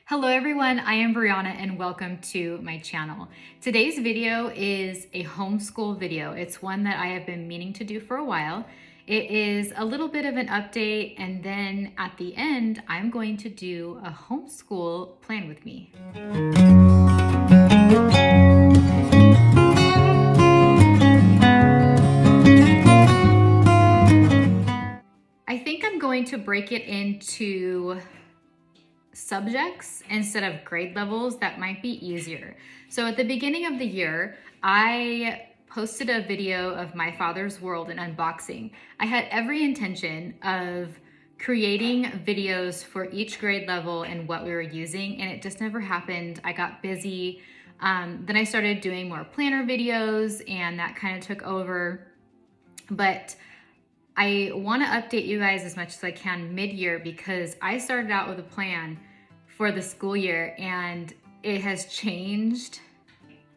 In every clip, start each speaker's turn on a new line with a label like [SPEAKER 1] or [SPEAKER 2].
[SPEAKER 1] Hello everyone, I am Brianna and welcome to my channel. Today's video is a homeschool video. It's one that I have been meaning to do for a while. It is a little bit of an update, and then at the end, I'm going to do a homeschool plan with me. I think I'm going to break it into subjects instead of grade levels. That might be easier. So at the beginning of the year, I posted a video of my father's world and unboxing. I had every intention of creating videos for each grade level and what we were using, and it just never happened. I got busy. Then I started doing more planner videos, and that kind of took over. But I want to update you guys as much as I can mid-year, because I started out with a plan for the school year and it has changed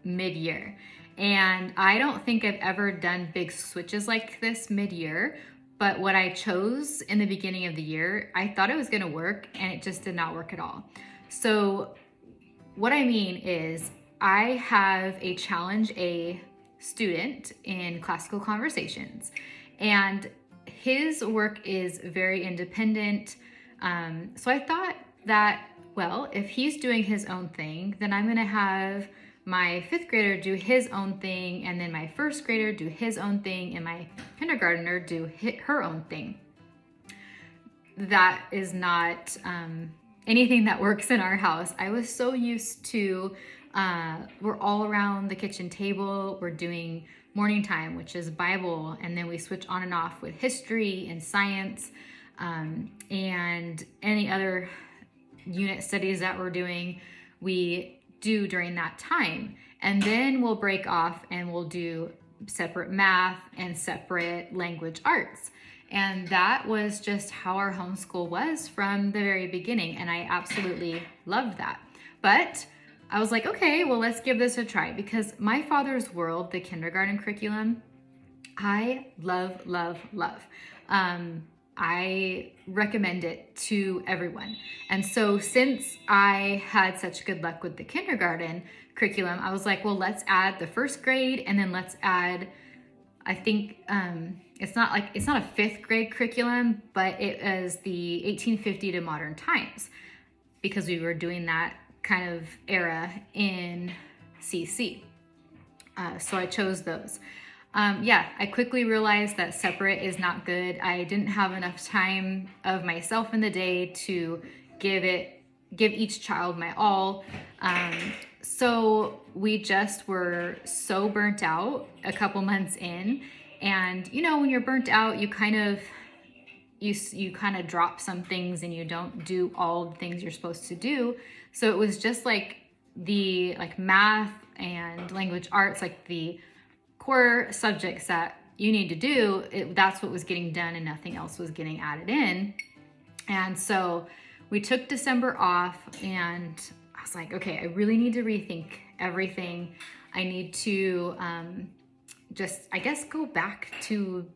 [SPEAKER 1] mid-year. And I don't think I've ever done big switches like this mid-year, but what I chose in the beginning of the year, I thought it was going to work and it just did not work at all. So what I mean is I have a Challenge A student in classical conversations, and his work is very independent. So I thought that, well, if he's doing his own thing, then I'm gonna have my fifth grader do his own thing, and then my first grader do his own thing, and my kindergartner do her own thing. That is not anything that works in our house. I was so used to, we're all around the kitchen table, we're doing morning time, which is Bible, and then we switch on and off with history and science, and any other unit studies that we're doing, we do during that time. And then we'll break off and we'll do separate math and separate language arts. And that was just how our homeschool was from the very beginning, and I absolutely loved that. But I was like, okay, well, let's give this a try, because my father's world, the kindergarten curriculum, I love, love, love. I recommend it to everyone. And so since I had such good luck with the kindergarten curriculum, I was like, well, let's add the first grade, and then let's add, I think, it's not a fifth grade curriculum, but it is the 1850 to modern times, because we were doing that kind of era in CC. So I chose those. I quickly realized that separate is not good. I didn't have enough time of myself in the day to give each child my all. So we just were so burnt out a couple months in. And you know, when you're burnt out, you kind of drop some things and you don't do all the things you're supposed to do. So it was just like the math and language arts, like the core subjects that you need to do, that's what was getting done and nothing else was getting added in. And so we took December off, and I was like, okay, I really need to rethink everything. I need to just, I guess, go back to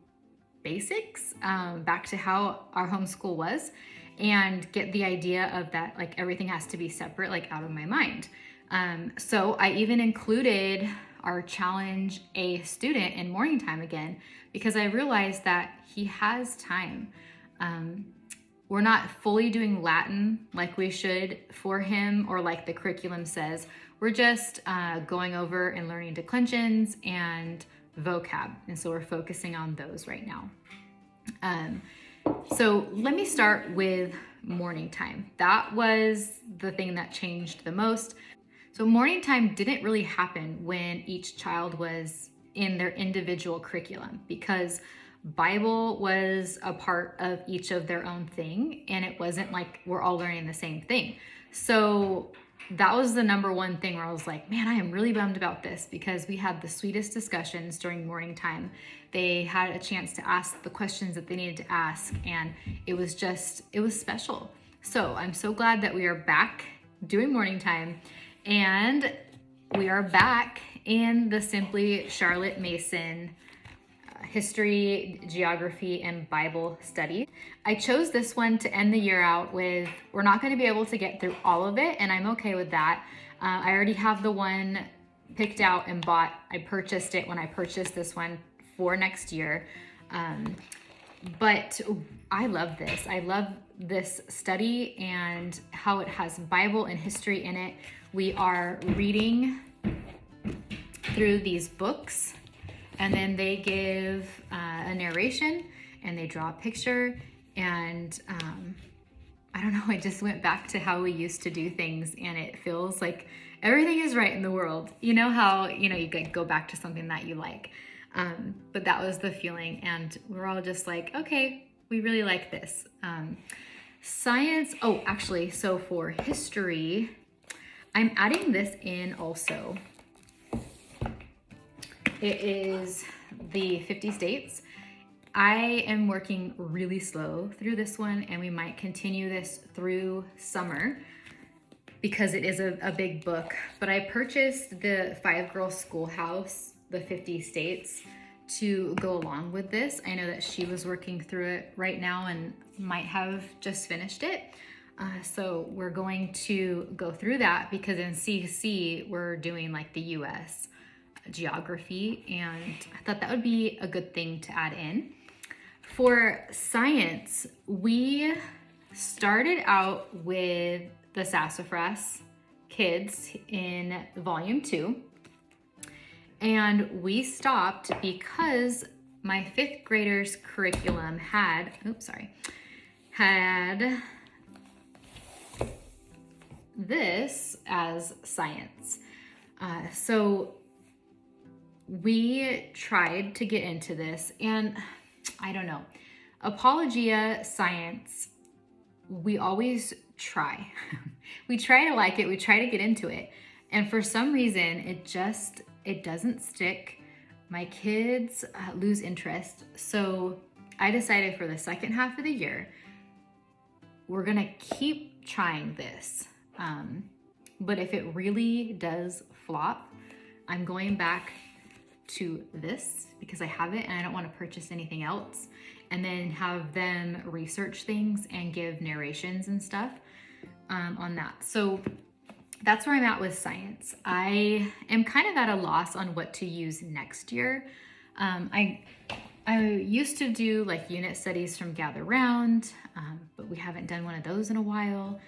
[SPEAKER 1] basics, back to how our homeschool was, and get the idea of that, like, everything has to be separate, like, out of my mind. So I even included our Challenge A student in morning time again, because I realized that he has time. We're not fully doing Latin like we should for him, or like the curriculum says. We're just going over and learning declensions and vocab. And so we're focusing on those right now. So let me start with morning time. That was the thing that changed the most. So morning time didn't really happen when each child was in their individual curriculum, because Bible was a part of each of their own thing, and it wasn't like we're all learning the same thing. So that was the number one thing where I was like, man, I am really bummed about this, because we had the sweetest discussions during morning time. They had a chance to ask the questions that they needed to ask, and it was special. So I'm so glad that we are back doing morning time, and we are back in the Simply Charlotte Mason history, geography, and Bible study. I chose this one to end the year out with. We're not going to be able to get through all of it, and I'm okay with that. I already have the one picked out and bought. I purchased it when I purchased this one for next year. But I love this. I love this study and how it has Bible and history in it. We are reading through these books, and then they give a narration and they draw a picture. And I don't know, I just went back to how we used to do things, and it feels like everything is right in the world. You know how, you go back to something that you like. But that was the feeling, and we're all just like, okay, we really like this. Science, actually, so for history, I'm adding this in also. It is the 50 states. I am working really slow through this one, and we might continue this through summer because it is a big book. But I purchased the 5-Girl Schoolhouse, the 50 states, to go along with this. I know that she was working through it right now and might have just finished it. So we're going to go through that because in CC we're doing like the US geography, and I thought that would be a good thing to add in. For science, we started out with the Sassafras Kids in volume 2. And we stopped because my 5th graders curriculum had this as science. So we tried to get into this, and I don't know, Apologia science, we always try. We try to like it, we try to get into it. And for some reason, it doesn't stick. My kids lose interest. So I decided for the second half of the year, we're gonna keep trying this. But if it really does flop, I'm going back to this because I have it and I don't want to purchase anything else, and then have them research things and give narrations and stuff on that. So that's where I'm at with science. I am kind of at a loss on what to use next year. I used to do like unit studies from Gather Round, but we haven't done one of those in a while.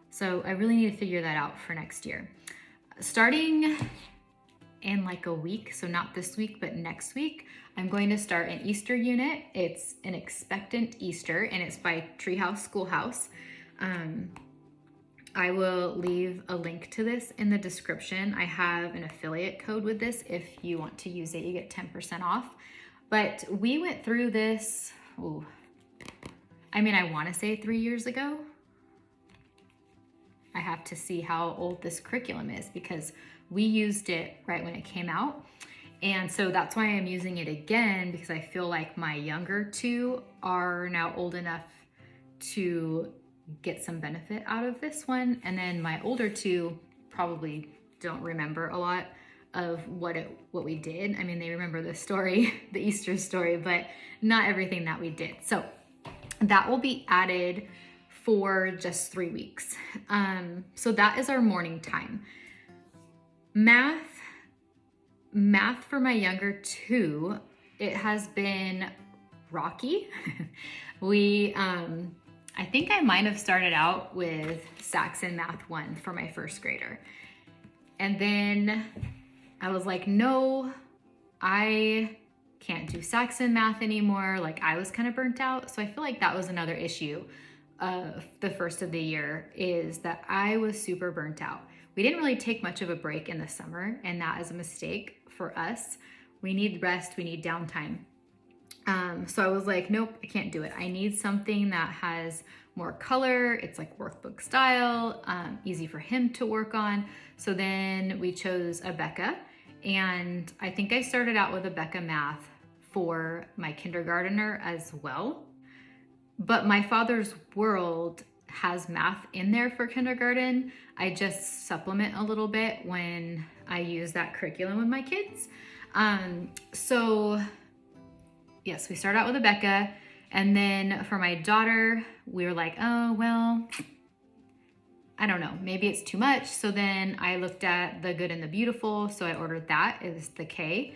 [SPEAKER 1] So I really need to figure that out for next year. Starting in like a week, so not this week, but next week, I'm going to start an Easter unit. It's an Expectant Easter, and it's by Treehouse Schoolhouse. I will leave a link to this in the description. I have an affiliate code with this. If you want to use it, you get 10% off. But we went through this, I want to say 3 years ago. I have to see how old this curriculum is because we used it right when it came out. And so that's why I'm using it again, because I feel like my younger 2 are now old enough to get some benefit out of this one. And then my older 2 probably don't remember a lot of what we did. They remember the story, the Easter story, but not everything that we did. So that will be added for just 3 weeks. So that is our morning time. Math for my younger 2, it has been rocky. I think I might have started out with Saxon Math 1 for my 1st grader. And then I was like, no, I can't do Saxon Math anymore. Like, I was kind of burnt out. So I feel like that was another issue of the first of the year, is that I was super burnt out. We didn't really take much of a break in the summer, and that is a mistake for us. We need rest, we need downtime. So I was like, nope, I can't do it. I need something that has more color. It's like workbook style, easy for him to work on. So then we chose Abeka, and I think I started out with Abeka Math for my kindergartner as well. But my father's world has math in there for kindergarten. I just supplement a little bit when I use that curriculum with my kids. So yes, we started out with Abeka. And then for my daughter, we were like, oh, well, I don't know, maybe it's too much. So then I looked at the Good and the Beautiful. So I ordered that. It was the K,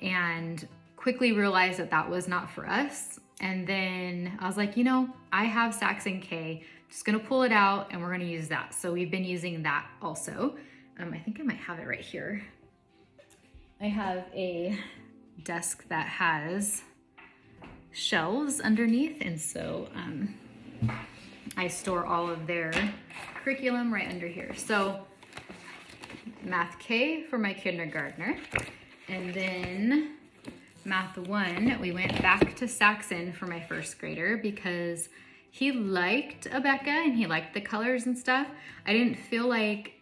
[SPEAKER 1] and quickly realized that that was not for us. And then I was like, you know, I have Saxon K, just gonna pull it out and we're gonna use that. So we've been using that also. I think I might have it right here. I have a desk that has shelves underneath, and so I store all of their curriculum right under here. So Math K for my kindergartner, and then Math 1, we went back to Saxon for my first grader because he liked Abeka and he liked the colors and stuff. I didn't feel like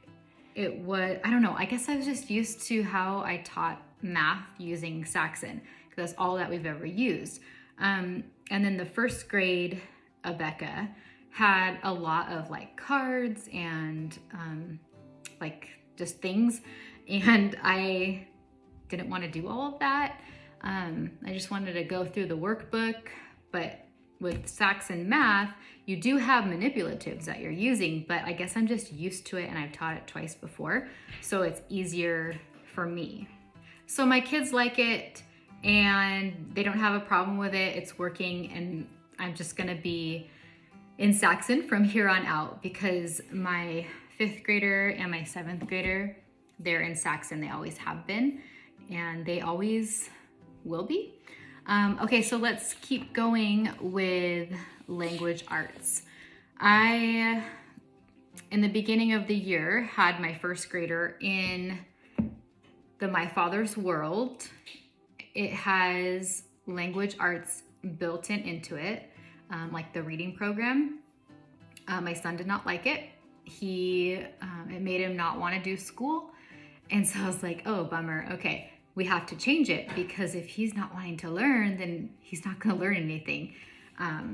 [SPEAKER 1] it was, I don't know, I guess I was just used to how I taught math using Saxon, because that's all that we've ever used. And then the first grade Abeka had a lot of like cards and like just things, and I didn't want to do all of that. I just wanted to go through the workbook, but with Saxon math, you do have manipulatives that you're using, but I guess I'm just used to it and I've taught it twice before, so it's easier for me. So my kids like it and they don't have a problem with it. It's working, and I'm just gonna be in Saxon from here on out because my 5th grader and my 7th grader, they're in Saxon. They always have been, and they always will be. Okay, so let's keep going with language arts. I, in the beginning of the year, had my first grader in the My Father's World. It has language arts built into it, like the reading program. My son did not like it. It made him not want to do school. And so I was like, oh, bummer. Okay, we have to change it, because if he's not wanting to learn, then he's not going to learn anything.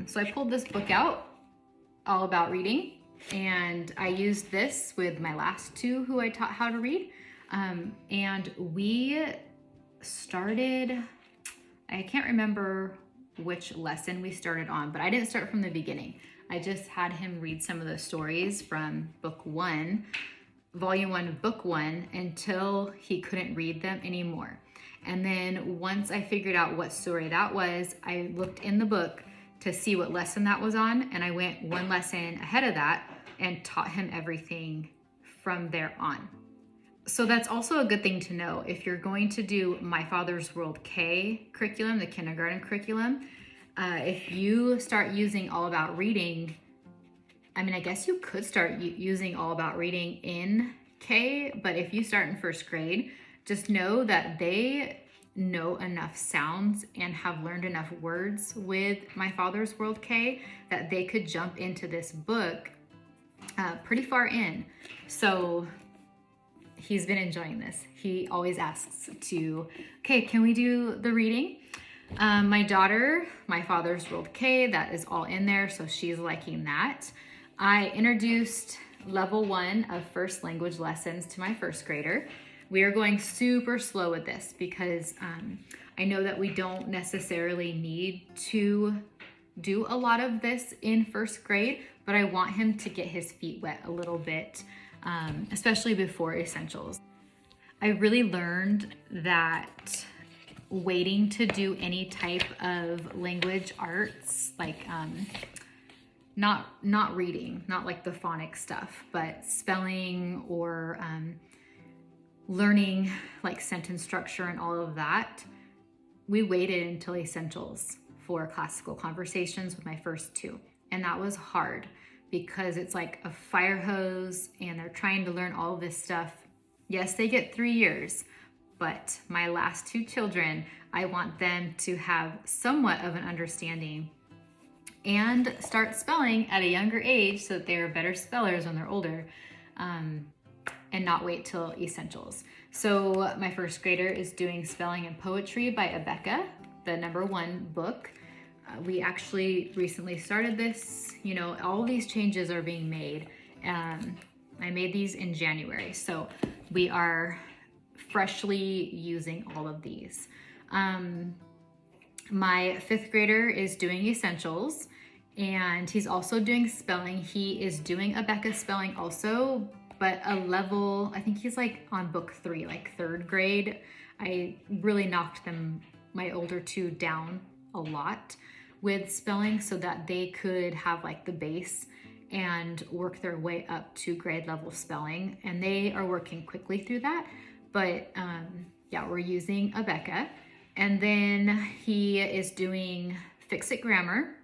[SPEAKER 1] So I pulled this book out, all about reading, and I used this with my last 2 who I taught how to read. And we started, I can't remember which lesson we started on, but I didn't start from the beginning. I just had him read some of the stories from book 1, volume 1 of book 1, until he couldn't read them anymore. And then once I figured out what story that was, I looked in the book to see what lesson that was on, and I went 1 lesson ahead of that and taught him everything from there on. So that's also a good thing to know. If you're going to do My Father's World K curriculum, the kindergarten curriculum, if you start using All About Reading, I mean, I guess you could start using All About Reading in K, but if you start in 1st grade, just know that they know enough sounds and have learned enough words with My Father's World K that they could jump into this book pretty far in. So he's been enjoying this. He always asks okay, can we do the reading? My daughter, My Father's World K, that is all in there, so she's liking that. I introduced level 1 of first language lessons to my 1st grader. We are going super slow with this because I know that we don't necessarily need to do a lot of this in 1st grade, but I want him to get his feet wet a little bit, especially before essentials. I really learned that waiting to do any type of language arts, like not reading, not like the phonics stuff, but spelling or learning like sentence structure and all of that, we waited until essentials for classical conversations with my first 2. And that was hard because it's like a fire hose and they're trying to learn all of this stuff. Yes, they get 3 years, but my last 2 children, I want them to have somewhat of an understanding and start spelling at a younger age so that they are better spellers when they're older, and not wait till essentials. So my 1st grader is doing Spelling and Poetry by Abeka, the #1 book. We actually recently started this. You know, all these changes are being made. I made these in January, so we are freshly using all of these. My 5th grader is doing essentials, and he's also doing spelling. He is doing Abeka spelling also, but a level, I think he's like on book 3, like 3rd grade. I really knocked my older 2 down a lot with spelling so that they could have like the base and work their way up to grade level spelling. And they are working quickly through that. But yeah, we're using Abeka. And then he is doing Fix-It Grammar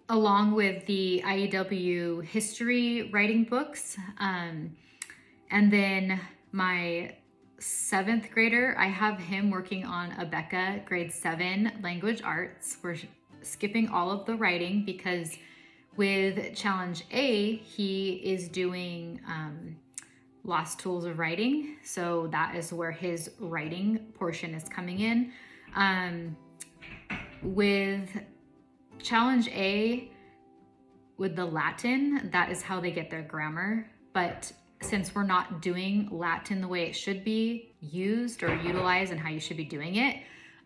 [SPEAKER 1] along with the IEW history writing books. And then my 7th grader, I have him working on Abeka grade 7 language arts. We're skipping all of the writing because with challenge A, he is doing Lost Tools of Writing. So that is where his writing portion is coming in. With challenge A, with the Latin, that is how they get their grammar. But since we're not doing Latin the way it should be used or utilized and how you should be doing it,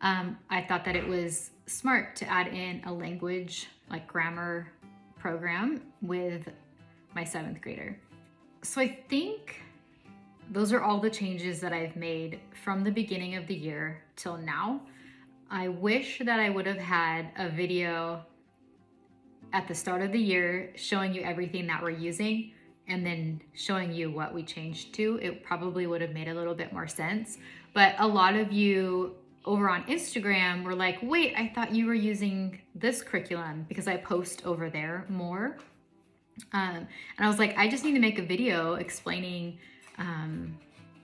[SPEAKER 1] I thought that it was smart to add in a language like grammar program with my 7th grader. So I think those are all the changes that I've made from the beginning of the year till now. I wish that I would have had a video at the start of the year showing you everything that we're using and then showing you what we changed to. It probably would have made a little bit more sense. But a lot of you over on Instagram were like, wait, I thought you were using this curriculum because I post over there more. And I was like, I just need to make a video explaining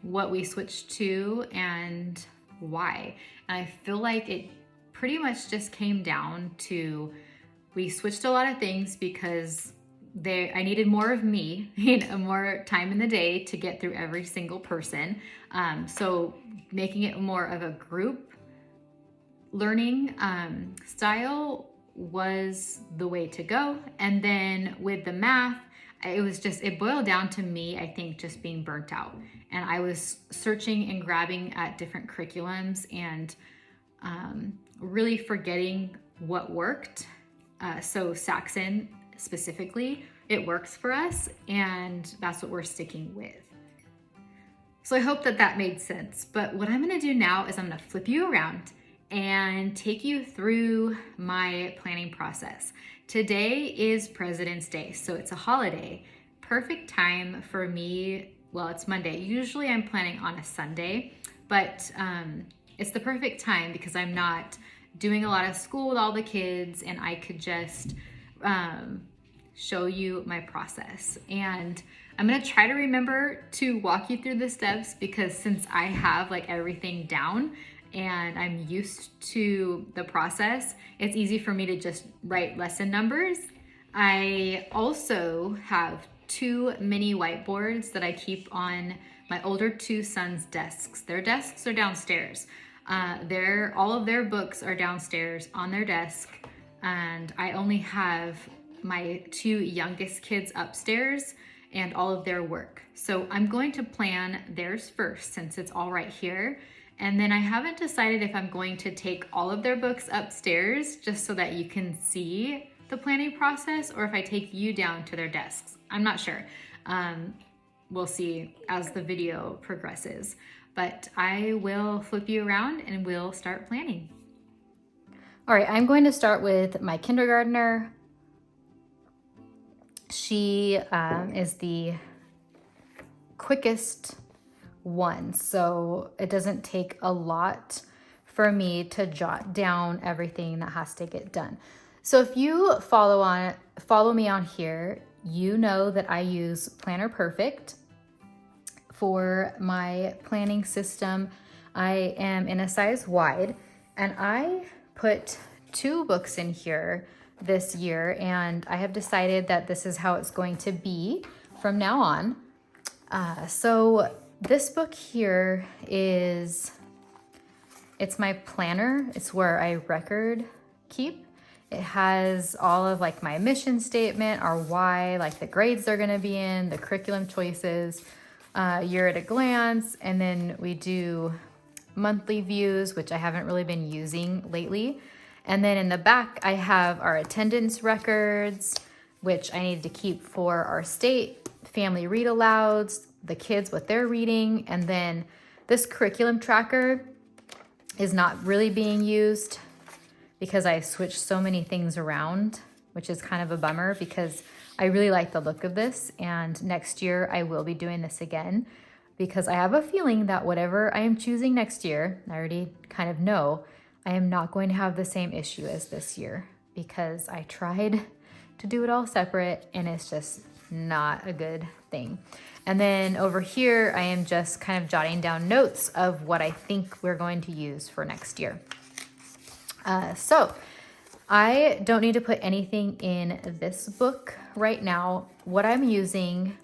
[SPEAKER 1] what we switched to and why. And I feel like it pretty much just came down to, we switched a lot of things because I needed more of me, more time in the day to get through every single person. So making it more of a group learning style was the way to go. And then with the math, it boiled down to me, I think, just being burnt out. And I was searching and grabbing at different curriculums and really forgetting what worked. So Saxon specifically, it works for us, and that's what we're sticking with. So I hope that made sense. But what I'm gonna do now is I'm gonna flip you around and take you through my planning process. Today is President's Day, so it's a holiday. Perfect time for me, well, it's Monday. Usually I'm planning on a Sunday, but it's the perfect time because I'm not doing a lot of school with all the kids, and I could just show you my process. And I'm gonna try to remember to walk you through the steps because since I have like everything down and I'm used to the process, it's easy for me to just write lesson numbers. I also have 2 mini whiteboards that I keep on my older 2 sons' desks. Their desks are downstairs. All of their books are downstairs on their desk, and I only have my 2 youngest kids upstairs and all of their work. So I'm going to plan theirs first since it's all right here. And then I haven't decided if I'm going to take all of their books upstairs just so that you can see the planning process, or if I take you down to their desks. I'm not sure. We'll see as the video progresses. But I will flip you around and we'll start planning. All right, I'm going to start with my kindergartner. She is the quickest one, so it doesn't take a lot for me to jot down everything that has to get done. So if you follow me on here, you know that I use Planner Perfect for my planning system. I am in a size wide, and I put 2 books in here this year, and I have decided that this is how it's going to be from now on. So this book here it's my planner. It's where I record keep. It has all of like my mission statement, our why, like the grades they're gonna be in, the curriculum choices, year at a glance, and then we do monthly views, which I haven't really been using lately. And then in the back, I have our attendance records, which I need to keep for our state, family read alouds, the kids, what they're reading. And then this curriculum tracker is not really being used because I switched so many things around, which is kind of a bummer because I really like the look of this. And next year I will be doing this again because I have a feeling that whatever I am choosing next year, I already kind of know, I am not going to have the same issue as this year because I tried to do it all separate and it's just not a good thing. And then over here, I am just kind of jotting down notes of what I think we're going to use for next year. So I don't need to put anything in this book right now. What I'm using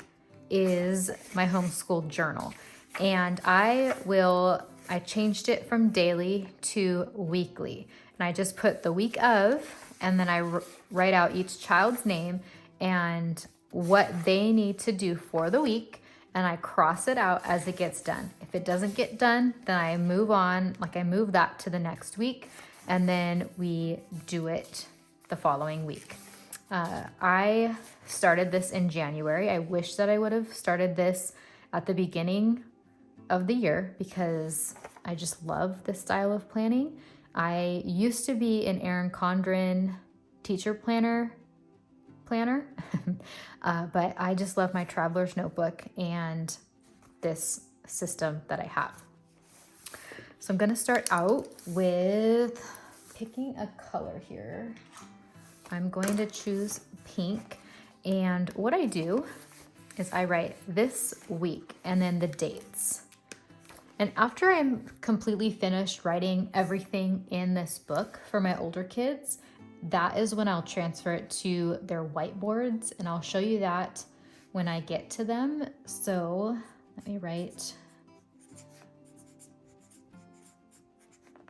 [SPEAKER 1] is my homeschool journal. And I changed it from daily to weekly. And I just put the week of, and then I write out each child's name and what they need to do for the week. And I cross it out as it gets done. If it doesn't get done, then I move on, like I move that to the next week. And then we do it the following week. I started this in January. I wish that I would have started this at the beginning of the year because I just love this style of planning. I used to be an Erin Condren teacher planner, but I just love my traveler's notebook and this system that I have. So I'm gonna start out with picking a color here. I'm going to choose pink. And what I do is I write this week and then the dates. And after I'm completely finished writing everything in this book for my older kids, that is when I'll transfer it to their whiteboards. And I'll show you that when I get to them. So let me write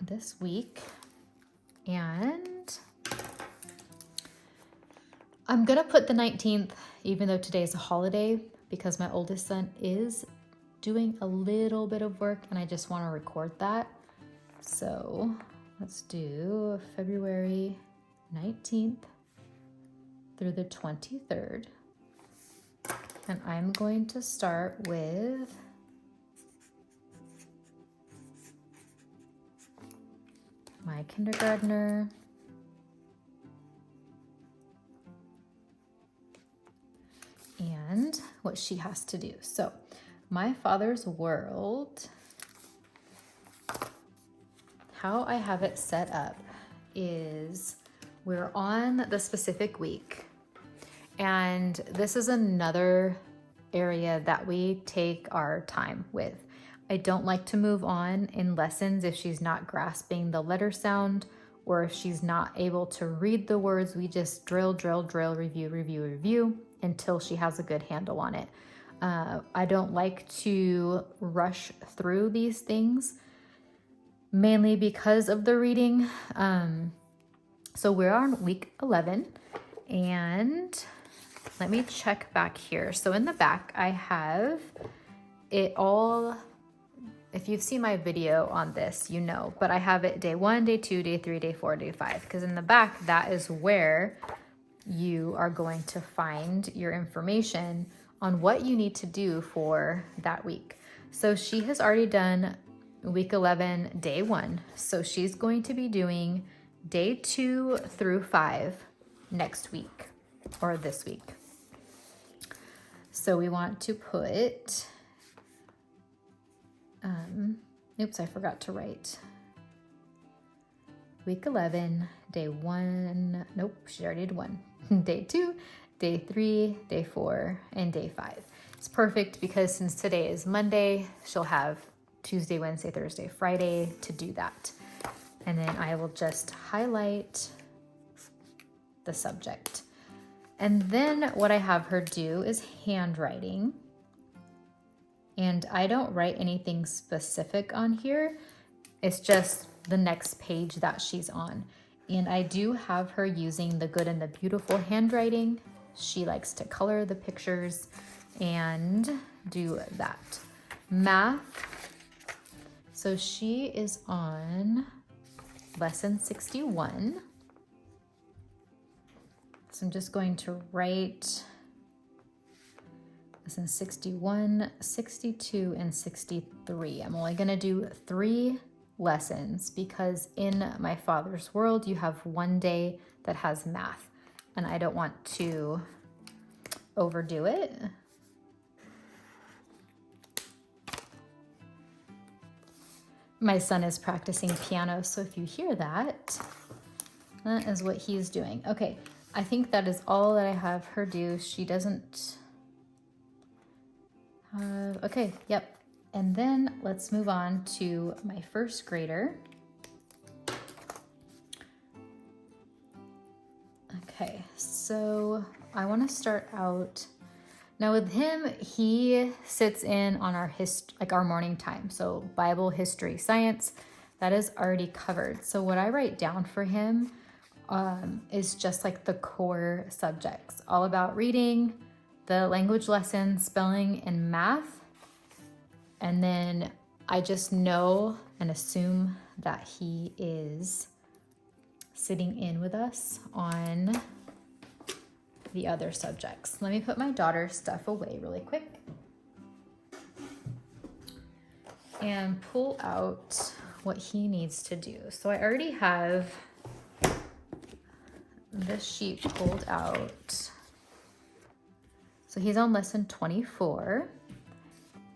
[SPEAKER 1] this week. And I'm gonna put the 19th, even though today's a holiday, because my oldest son is doing a little bit of work and I just wanna record that. So let's do February 19th through the 23rd. And I'm going to start with my kindergartner, and what she has to do. So my father's world, how I have it set up is we're on the specific week. And this is another area that we take our time with. I don't like to move on in lessons if she's not grasping the letter sound or if she's not able to read the words. We just drill, review until she has a good handle on it. I don't like to rush through these things, mainly because of the reading. So we're on week 11 and let me check back here. So in the back, I have it all. If you've seen my video on this, you know, but I have it day 1, day 2, day 3, day 4, day 5, because in the back, that is where you are going to find your information on what you need to do for that week. So she has already done week 11, day 1. So she's going to be doing day 2 through 5 next week or this week. So we want to put, oops, I forgot to write. Week 11, day 1, nope, she already did 1. Day 2, day 3, day 4, and day 5. It's perfect because since today is Monday, she'll have Tuesday, Wednesday, Thursday, Friday to do that. And then I will just highlight the subject. And then what I have her do is handwriting. And I don't write anything specific on here. It's just the next page that she's on. And I do have her using the Good and the Beautiful handwriting. She likes to color the pictures and do that. Math. So she is on lesson 61. So I'm just going to write lesson 61, 62, and 63. I'm only going to do 3 lessons because in my father's world, you have one day that has math, and I don't want to overdo it. My son is practicing piano, so if you hear that, that is what he's doing. Okay, I think that is all that I have her do. She doesn't have, okay, yep. And then let's move on to my first grader. Okay, so I want to start out now with him. He sits in on our our morning time. So Bible, history, science, that is already covered. So what I write down for him is just like the core subjects, all about reading, the language lessons, spelling, and math. And then I just know and assume that he is sitting in with us on the other subjects. Let me put my daughter's stuff away really quick and pull out what he needs to do. So I already have this sheet pulled out. So he's on lesson 24,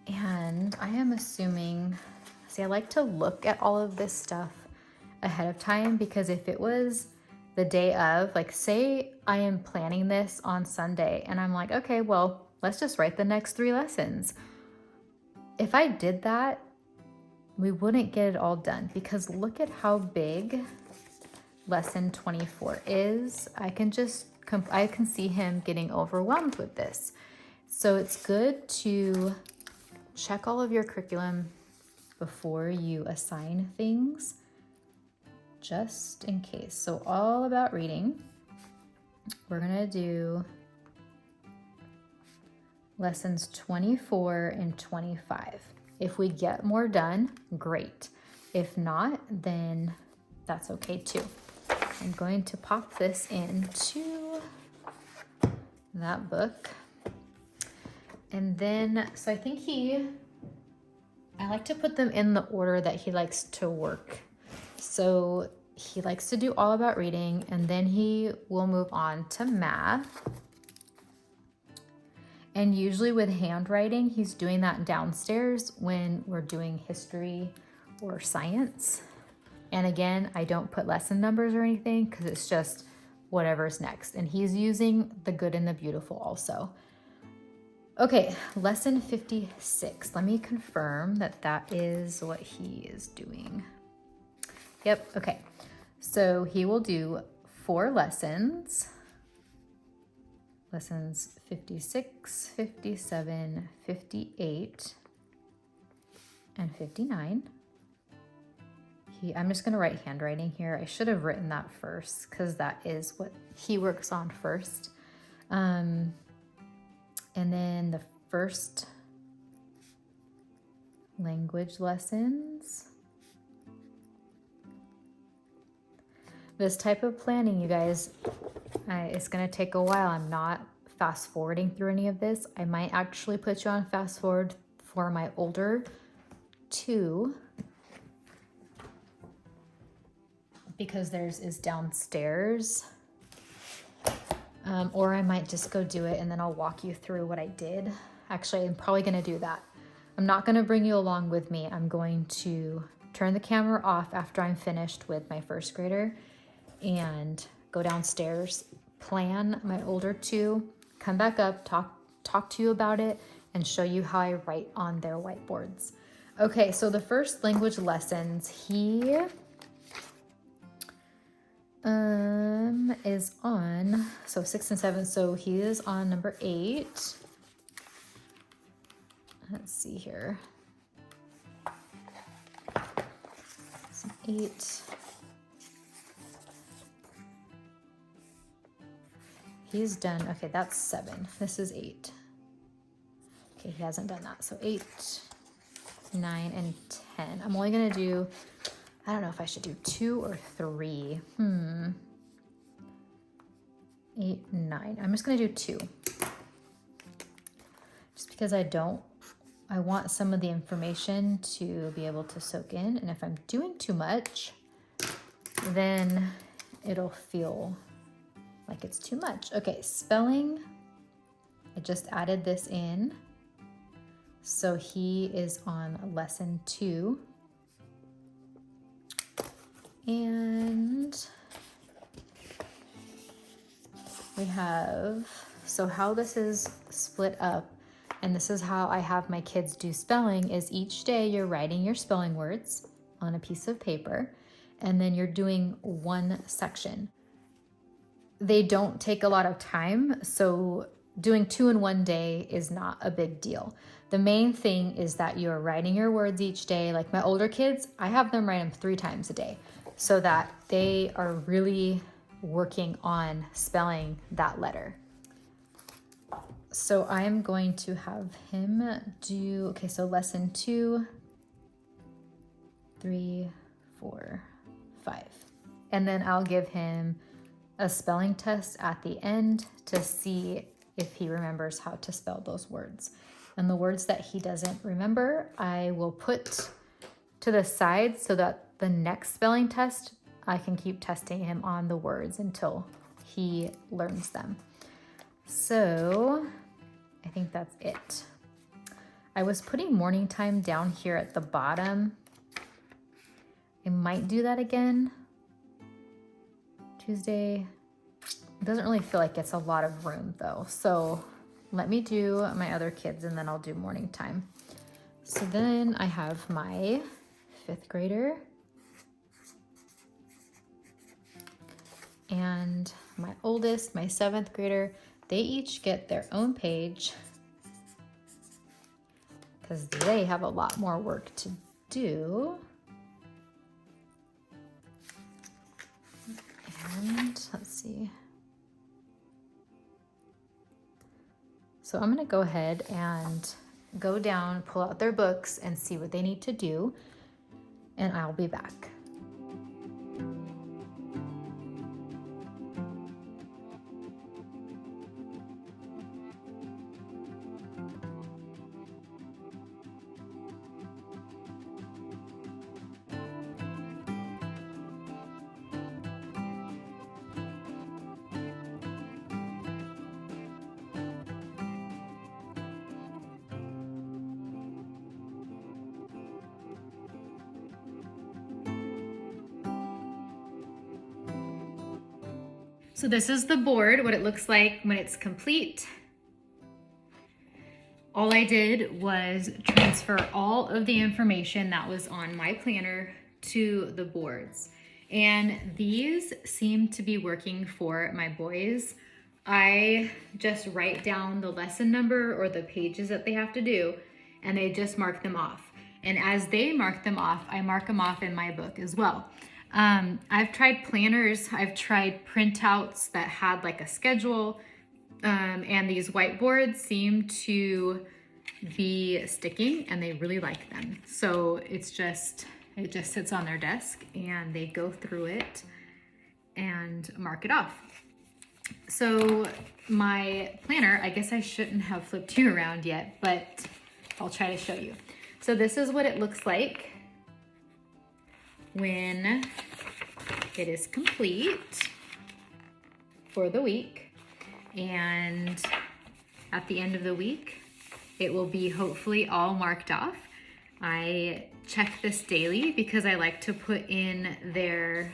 [SPEAKER 1] and I am assuming, see, I like to look at all of this stuff ahead of time, because if it was the day of, like say I am planning this on Sunday and I'm like, okay, well, let's just write the next 3 lessons. If I did that, we wouldn't get it all done, because look at how big lesson 24 is. I can see him getting overwhelmed with this. So it's good to check all of your curriculum before you assign things, just in case. So all about reading. We're gonna do lessons 24 and 25. If we get more done, great. If not, then that's okay too. I'm going to pop this into that book. And then, so I think I like to put them in the order that he likes to work. So he likes to do all about reading, and then he will move on to math. And usually with handwriting, he's doing that downstairs when we're doing history or science. And again, I don't put lesson numbers or anything because it's just whatever's next. And he's using the good and the beautiful also. Okay, lesson 56. Let me confirm that that is what he is doing. Yep, okay. So he will do 4 lessons. Lessons 56, 57, 58, and 59. I'm just gonna write handwriting here. I should have written that first because that is what he works on first. And then the first language lessons. This type of planning, you guys, it's gonna take a while. I'm not fast forwarding through any of this. I might actually put you on fast forward for my older 2, because theirs is downstairs. Or I might just go do it and then I'll walk you through what I did. Actually, I'm probably gonna do that. I'm not gonna bring you along with me. I'm going to turn the camera off after I'm finished with my first grader and go downstairs, plan my older 2, come back up, talk to you about it, and show you how I write on their whiteboards. Okay, so the first language lessons, he is on, so 6 and 7, so he is on number 8. Let's see here. 8. He's done, okay, that's 7. This is 8. Okay, he hasn't done that. So 8, 9, and 10. I'm only gonna do I don't know if I should do 2 or 3. 8, 9. I'm just gonna do 2. Just because I want some of the information to be able to soak in. And if I'm doing too much, then it'll feel like it's too much. Okay, spelling. I just added this in. So he is on lesson 2. And we have, so how this is split up, and this is how I have my kids do spelling, is each day you're writing your spelling words on a piece of paper, and then you're doing one section. They don't take a lot of time, so doing 2 in one day is not a big deal. The main thing is that you're writing your words each day. Like my older kids, I have them write them 3 times a day so that they are really working on spelling that letter. So I'm going to have him do, okay, so lesson 2, 3, 4, 5. And then I'll give him a spelling test at the end to see if he remembers how to spell those words. And the words that he doesn't remember, I will put to the side so that the next spelling test, I can keep testing him on the words until he learns them. So I think that's it. I was putting morning time down here at the bottom. I might do that again. Tuesday. It doesn't really feel like it's a lot of room though. So let me do my other kids and then I'll do morning time. So then I have my 5th grader and my oldest, my 7th grader. They each get their own page because they have a lot more work to do. And let's see. So I'm going to go ahead and go down, pull out their books and see what they need to do, and I'll be back. So this is the board, what it looks like when it's complete. All I did was transfer all of the information that was on my planner to the boards. And these seem to be working for my boys. I just write down the lesson number or the pages that they have to do, and they just mark them off. And as they mark them off, I mark them off in my book as well. I've tried planners, I've tried printouts that had like a schedule, and these whiteboards seem to be sticking and they really like them. So it just sits on their desk and they go through it and mark it off. So my planner, I guess I shouldn't have flipped you around yet, but I'll try to show you. So this is what it looks like when it is complete for the week. And at the end of the week, it will be hopefully all marked off. I check this daily because I like to put in their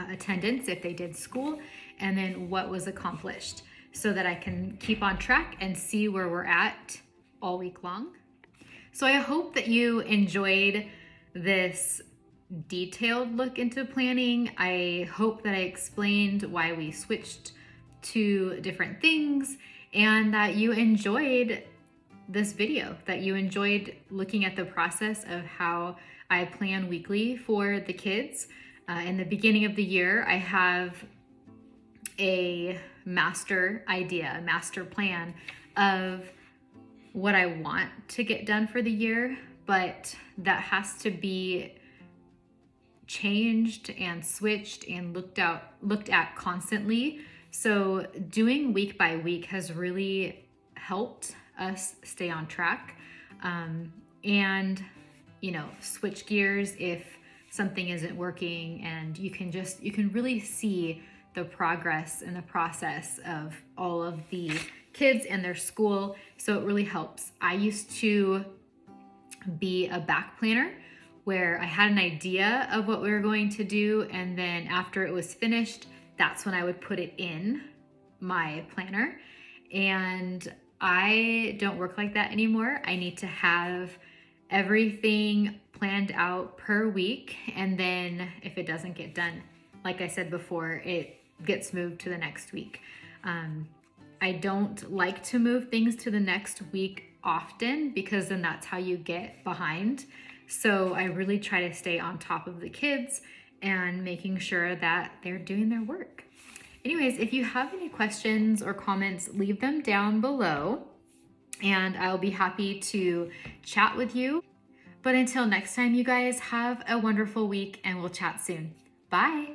[SPEAKER 1] attendance if they did school, and then what was accomplished so that I can keep on track and see where we're at all week long. So I hope that you enjoyed this detailed look into planning. I hope that I explained why we switched to different things and that you enjoyed this video, that you enjoyed looking at the process of how I plan weekly for the kids. In the beginning of the year, I have a master idea, a master plan of what I want to get done for the year, but that has to be changed and switched and looked at constantly. So doing week by week has really helped us stay on track, and switch gears if something isn't working, and you can really see the progress and the process of all of the kids and their school. So it really helps. I used to be a back planner where I had an idea of what we were going to do, and then after it was finished, that's when I would put it in my planner. And I don't work like that anymore. I need to have everything planned out per week, and then if it doesn't get done, like I said before, it gets moved to the next week. I don't like to move things to the next week often, because then that's how you get behind. So I really try to stay on top of the kids and making sure that they're doing their work. Anyways, if you have any questions or comments, leave them down below and I'll be happy to chat with you. But until next time, you guys, have a wonderful week and we'll chat soon. Bye.